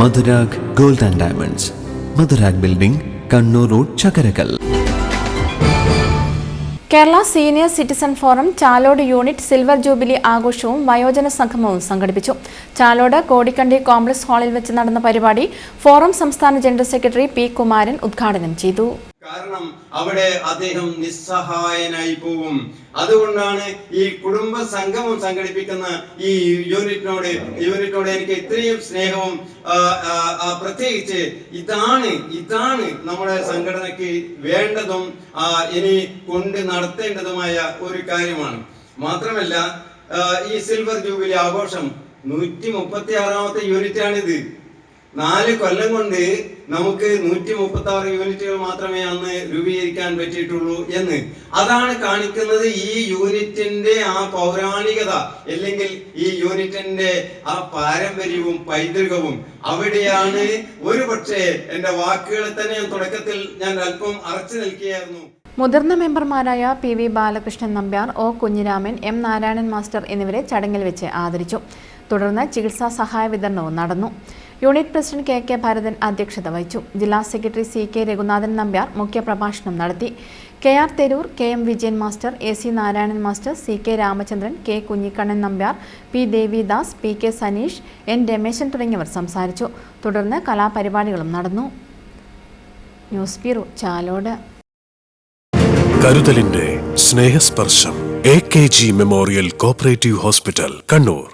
Madhurag gold and diamonds, Madhurag building, Kannur road, Chakkarakal. Kerala senior citizen forum Chalode unit silver jubilee ആഘോഷവും വയോജന സംഗമവും സംഘടിപ്പിച്ചു. ചാലോട് കോടിക്കണ്ടി കോംപ്ലക്സ് ഹാളിൽ വെച്ച് നടന്ന പരിപാടി ഫോറം സംസ്ഥാന ജനറൽ സെക്രട്ടറി പി കുമാരൻ ഉദ്ഘാടനം ചെയ്തു. കാരണം അവിടെ അദ്ദേഹം നിസ്സഹായനായി പോകും. അതുകൊണ്ടാണ് ഈ കുടുംബ സംഗമം സംഘടിപ്പിക്കുന്ന ഈ യൂണിറ്റിനോട് എനിക്ക് ഇത്രയും സ്നേഹവും പ്രത്യേകിച്ച് ഇതാണ് നമ്മുടെ സംഘടനയ്ക്ക് വേണ്ടതും ഇനി കൊണ്ട് നടത്തേണ്ടതുമായ ഒരു കാര്യമാണ്. മാത്രമല്ല ഈ സിൽവർ ജൂബിലി ആഘോഷം 136ാമത്തെ യൂണിറ്റാണിത്. 4 കൊല്ലം കൊണ്ട് നമുക്ക് 136 യൂണിറ്റുകൾ മാത്രമേ അന്ന് രൂപീകരിക്കാൻ പറ്റിയിട്ടുള്ളൂ എന്ന്. അതാണ് കാണിക്കുന്നത് ഈ യൂണിറ്റിന്റെ ആ പൗരാണികത, അല്ലെങ്കിൽ ഈ യൂണിറ്റിന്റെ ആ പാരമ്പര്യവും പൈതൃകവും. അവിടെയാണ് ഒരുപക്ഷെ എന്റെ വാക്കുകളെ തന്നെ തുടക്കത്തിൽ ഞാൻ അല്പം അറച്ചു നിൽക്കുകയായിരുന്നു. മുതിർന്ന മെമ്പർമാരായ P V Balakrishnan Nambiar, O Kunhiraman, M Narayanan master എന്നിവരെ ചടങ്ങിൽ വെച്ച് ആദരിച്ചു. തുടർന്ന് ചികിത്സാ സഹായ വിതരണവും നടന്നു. Unit president K K Bharathan അധ്യക്ഷത വഹിച്ചു. ജില്ലാ secretary C K Raghunathan Nambiar മുഖ്യപ്രഭാഷണം നടത്തി. K R Theroor, K M Vijayan master, A C Narayanan master, C K Ramachandran, K Kunhikannan Nambiar, P Devidas, P K Saneesh, N Rameshan തുടങ്ങിയവർ സംസാരിച്ചു. തുടർന്ന് കലാപരിപാടികളും നടന്നു. News bureau, Chalode. കരുതലിന്റെ സ്നേഹസ്പർശം. AKG memorial cooperative hospital, Kannur.